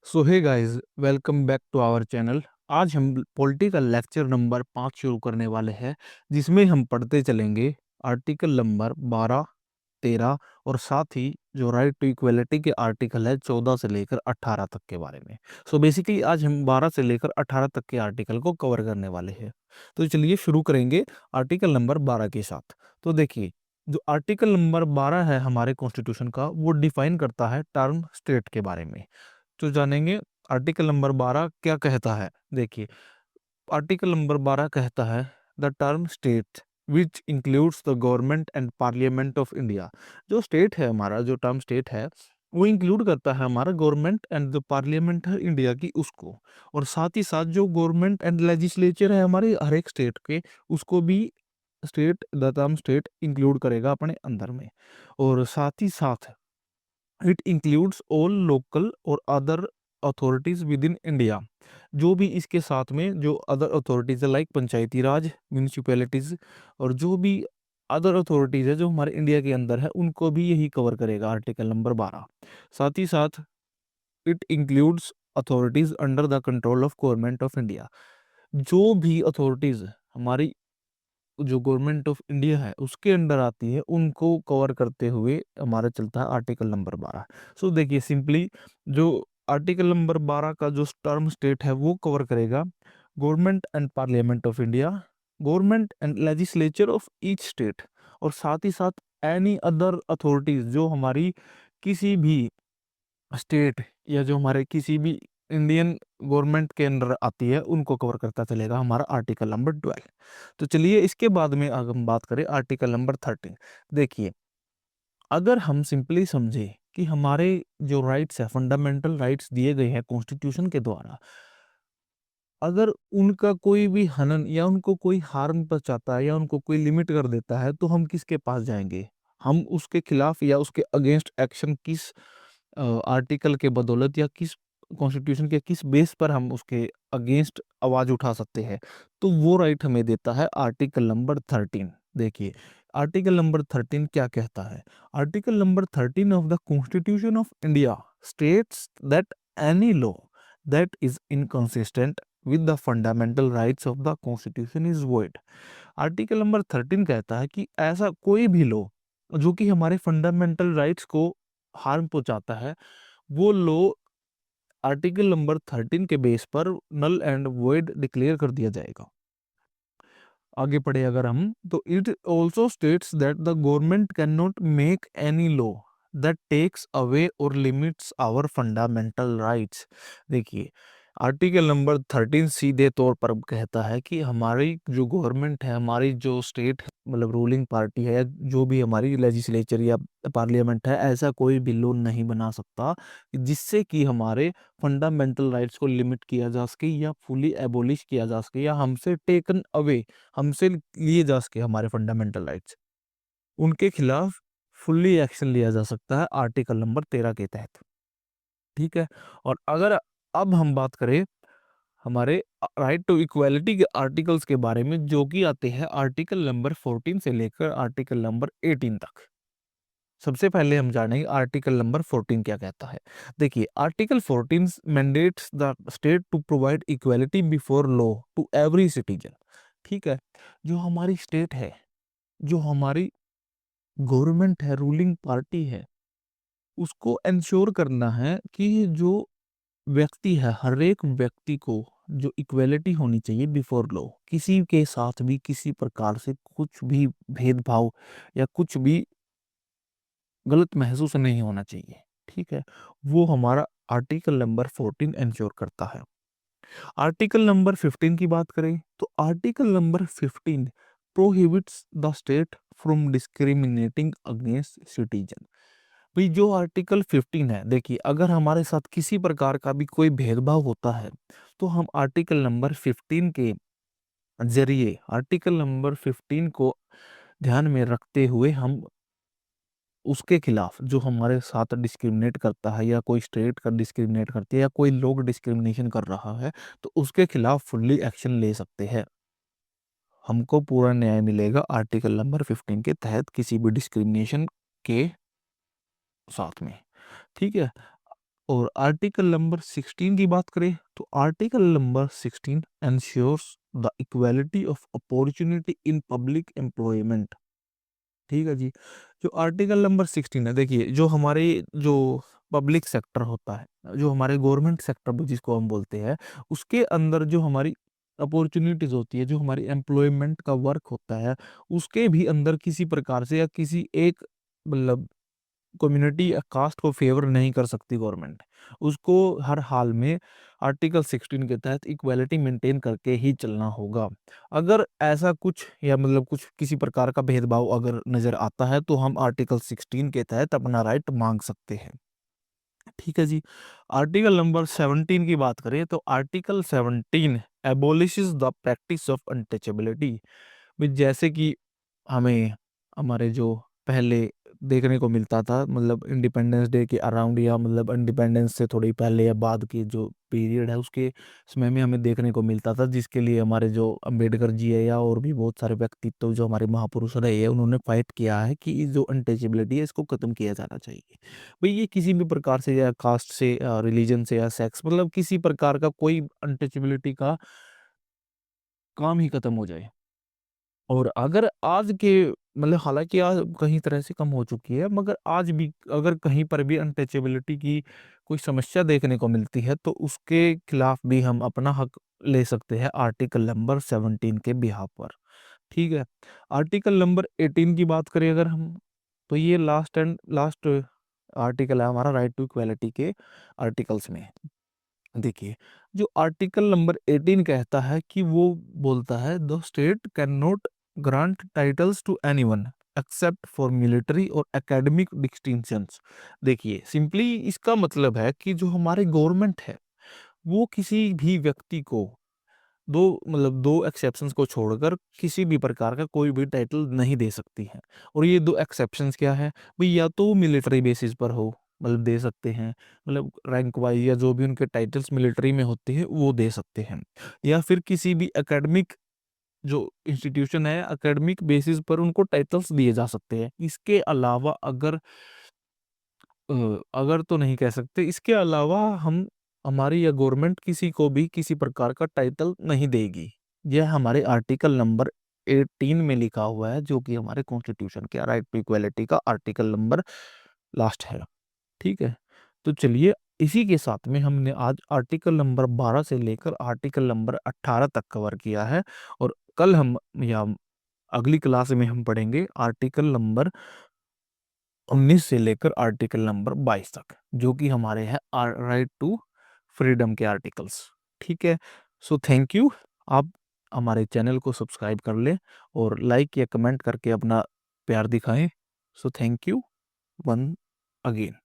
So hey guys, welcome back to our channel. आज हम political lecture number 5 शुरू करने वाले हैं, जिसमें हम पढ़ते चलेंगे आर्टिकल नंबर 12, 13 और साथ ही जो राइट टू इक्वलिटी के आर्टिकल है 14 से लेकर 18 तक के बारे में। सो बेसिकली आज हम 12 से लेकर 18 तक के आर्टिकल को कवर करने वाले हैं। तो चलिए शुरू करेंगे आर्टिकल नंबर 12 के साथ। तो देखिए, जो आर्टिकल नंबर 12 है हमारे कॉन्स्टिट्यूशन का, वो डिफाइन करता है टर्म स्टेट के बारे में। तो जानेंगे आर्टिकल नंबर 12 क्या कहता है। देखिए, आर्टिकल नंबर 12 कहता है the term state which includes the government and parliament of India. जो स्टेट है हमारा, जो टर्म स्टेट है, वो इंक्लूड करता है हमारा गवर्नमेंट एंड जो पार्लियामेंट है इंडिया की, उसको। और साथ ही साथ जो गवर्नमेंट एंड लेजिस्लेचर है हमारे हर एक स्टेट के, उसको भी state, the term state include करेगा अपने अंदर में। और साथ ही साथ इट इंक्लूड्स ऑल लोकल और other authorities with in India. जो भी इसके साथ में जो अदर अथॉरिटीज है, लाइक पंचायती राज, म्यूनिसिपैलिटीज, और जो भी अदर अथॉरिटीज है जो हमारे इंडिया के अंदर है, उनको भी यही कवर करेगा आर्टिकल नंबर 12। साथ ही साथ it includes authorities under the control of government of India. जो भी अथॉरिटीज हमारी जो गवर्नमेंट ऑफ इंडिया है उसके अंडर आती है, उनको कवर करते हुए हमारा चलता है आर्टिकल नंबर 12। सो देखिए, सिंपली जो आर्टिकल नंबर 12 का जो टर्म स्टेट है वो कवर करेगा government and parliament of India, government and legislature of each state, और साथ ही साथ एनी अदर अथॉरिटीज जो हमारी किसी भी स्टेट या जो हमारे किसी भी इंडियन गवर्नमेंट के अंडर आती है, उनको कवर करता चलेगा हमारा आर्टिकल नंबर 12। तो चलिए इसके बाद में अगर हम बात करें आर्टिकल नंबर 13। देखिए, अगर हम सिंपली समझे कि हमारे जो राइट्स है, फंडामेंटल राइट्स दिए गए हैं कॉन्स्टिट्यूशन के द्वारा, अगर उनका कोई भी हनन या उनको कोई हार्म पहुंचाता है या उनको कोई लिमिट कर देता है, तो हम किसके पास जाएंगे? हम उसके खिलाफ या उसके अगेंस्ट एक्शन किस आर्टिकल के बदौलत या किस कॉन्स्टिट्यूशन के किस बेस पर हम उसके अगेंस्ट आवाज उठा सकते हैं? तो वो राइट हमें देता है आर्टिकल नंबर 13। देखिए, आर्टिकल नंबर 13 क्या कहता है। Article number 13 of the constitution of India states that any law that is inconsistent with the fundamental rights of the constitution is void। Article number 13 कहता है कि ऐसा कोई भी लॉ जो कि हमारे फंडामेंटल राइट्स को हार्म पहुंचाता है, वो लॉ आर्टिकल नंबर 13 के बेस पर नल एंड वॉइड डिक्लेयर कर दिया जाएगा। आगे पढ़े अगर हम, तो it also states that the government can not make any law that takes away or limits our fundamental rights. देखिए, आर्टिकल नंबर 13 सीधे तौर पर कहता है कि हमारी जो गवर्नमेंट है, हमारी जो स्टेट मतलब रूलिंग पार्टी है, या जो भी हमारी लेजिस्लेचर या पार्लियामेंट है, ऐसा कोई भी लॉ नहीं बना सकता जिससे कि हमारे फंडामेंटल राइट्स को लिमिट किया जा सके या फुली एबोलिश किया जा सके या हमसे टेकन अवे, हमसे लिए जा सके हमारे फंडामेंटल राइट्स। उनके खिलाफ फुल्ली एक्शन लिया जा सकता है आर्टिकल नंबर 13 के तहत। ठीक है। और अगर अब हम बात करें हमारे राइट टू इक्वालिटी के आर्टिकल्स के बारे में, जो कि आते हैं आर्टिकल नंबर 14 से लेकर आर्टिकल नंबर 18 तक। सबसे पहले हम जानेंगे आर्टिकल नंबर 14 क्या कहता है। देखिए, article 14 mandates the state to provide equality before law to every citizen. ठीक है। जो हमारी स्टेट है, जो हमारी गवर्नमेंट है, रूलिंग पार्टी है, उसको इंश्योर करना है कि जो व्यक्ति है, हर एक व्यक्ति को जो इक्वालिटी होनी चाहिए बिफोर लॉ। किसी के साथ भी किसी प्रकार से कुछ भी भेदभाव या कुछ भी गलत महसूस नहीं होना चाहिए। ठीक है। वो हमारा आर्टिकल नंबर 14 इंश्योर करता है। आर्टिकल नंबर 15 की बात करें, तो article number 15 prohibits the state from discriminating against citizen. भाई, जो आर्टिकल 15 है, देखिए, अगर हमारे साथ किसी प्रकार का भी कोई भेदभाव होता है, तो हम आर्टिकल नंबर 15 के जरिए, आर्टिकल नंबर 15 को ध्यान में रखते हुए हम उसके खिलाफ, जो हमारे साथ डिस्क्रिमिनेट करता है या कोई स्टेट का डिस्क्रिमिनेट करती है या कोई लोग डिस्क्रिमिनेशन कर रहा है, तो उसके खिलाफ फुल्ली एक्शन ले सकते हैं। हमको पूरा न्याय मिलेगा आर्टिकल नंबर 15 के तहत किसी भी डिस्क्रिमिनेशन के साथ में। ठीक है। और आर्टिकल नंबर 16 की बात करें तो article number 16 ensures the equality of opportunity in public employment. ठीक है जी। जो आर्टिकल नंबर 16 है, देखिए जो हमारे जो पब्लिक सेक्टर होता है, जो हमारे गवर्नमेंट सेक्टर जिसको हम बोलते हैं, उसके अंदर जो हमारी अपॉर्चुनिटीज होती है, जो हमारी एम्प्लॉयमेंट का वर्क होता है, उसके भी अंदर किसी प्रकार से या किसी एक मतलब कम्युनिटी या कास्ट को फेवर नहीं कर सकती गवर्नमेंट। उसको हर हाल में आर्टिकल 16 के तहत इक्वालिटी मेंटेन करके ही चलना होगा। अगर ऐसा कुछ या मतलब कुछ किसी प्रकार का भेदभाव अगर नजर आता है तो हम आर्टिकल 16 के तहत अपना राइट मांग सकते हैं। ठीक है जी। आर्टिकल नंबर 17 की बात करें तो article 17 abolishes the practice of untouchability. जैसे कि हमें हमारे जो पहले देखने को मिलता था, मतलब इंडिपेंडेंस डे के अराउंड या मतलब इंडिपेंडेंस से थोड़ी पहले या बाद की जो पीरियड है उसके समय में हमें देखने को मिलता था, जिसके लिए हमारे जो अंबेडकर जी है या और भी बहुत सारे व्यक्तित्व जो हमारे महापुरुष रहे हैं उन्होंने फाइट किया है कि जो अनटचेबिलिटी है इसको खत्म किया जाना चाहिए। भाई ये किसी भी प्रकार से या कास्ट से रिलीजन से या सेक्स मतलब किसी प्रकार का कोई अनटचेबिलिटी का काम ही खत्म हो जाए। और अगर आज के मतलब हालाँकि आज कहीं तरह से कम हो चुकी है, मगर आज भी अगर कहीं पर भी अनटचेबिलिटी की कोई समस्या देखने को मिलती है, तो उसके खिलाफ भी हम अपना हक ले सकते हैं आर्टिकल नंबर 17 के बिहाफ़ पर, ठीक है? आर्टिकल नंबर 18 की बात करें अगर हम, तो ये लास्ट आर्टिकल है हमारा राइट टू इक्वालिटी के आर्टिकल्स में। देखिए, जो आर्टिकल नंबर 18 कहता है कि वो बोलता है the state can not grant titles to anyone except for military or academic distinctions. देखिए, सिंपली इसका मतलब है कि जो हमारे गवर्नमेंट है, वो किसी भी व्यक्ति को दो एक्सेप्शंस को छोड़कर किसी भी प्रकार का कोई भी टाइटल नहीं दे सकती है। और ये 2 एक्सेप्शंस क्या है? भई या तो मिलिट्री बेसिस पर हो, मतलब दे सकते हैं, मतलब रैंक वाइज़ या जो भी उनके टाइटल्स मिलिट्री में होते हैं, वो दे सकते हैं। या फिर किसी भी एकेडमिक जो इंस्टीट्यूशन है, एकेडमिक बेसिस पर उनको टाइटल्स दिए जा सकते हैं। इसके अलावा अगर तो नहीं कह सकते, इसके अलावा हम हमारी या गवर्नमेंट किसी को भी किसी प्रकार का टाइटल नहीं देगी। यह हमारे आर्टिकल नंबर 18 में लिखा हुआ है, जो कि हमारे कॉन्स्टिट्यूशन के राइट टू इक्वालिटी का आर्टिकल नंबर लास्ट है, ठीक है? तो चलिए, इसी के साथ में हमने आज आर्टिकल नंबर 12 से लेकर आर्टिकल नंबर 18 तक कवर किया है। और कल हम या अगली क्लास में हम पढ़ेंगे आर्टिकल नंबर 19 से लेकर आर्टिकल नंबर 22 तक, जो कि हमारे हैं राइट टू फ्रीडम के आर्टिकल्स। ठीक है। So thank you. आप हमारे चैनल को सब्सक्राइब कर लें और लाइक या कमेंट करके अपना प्यार दिखाएं। So thank you one again.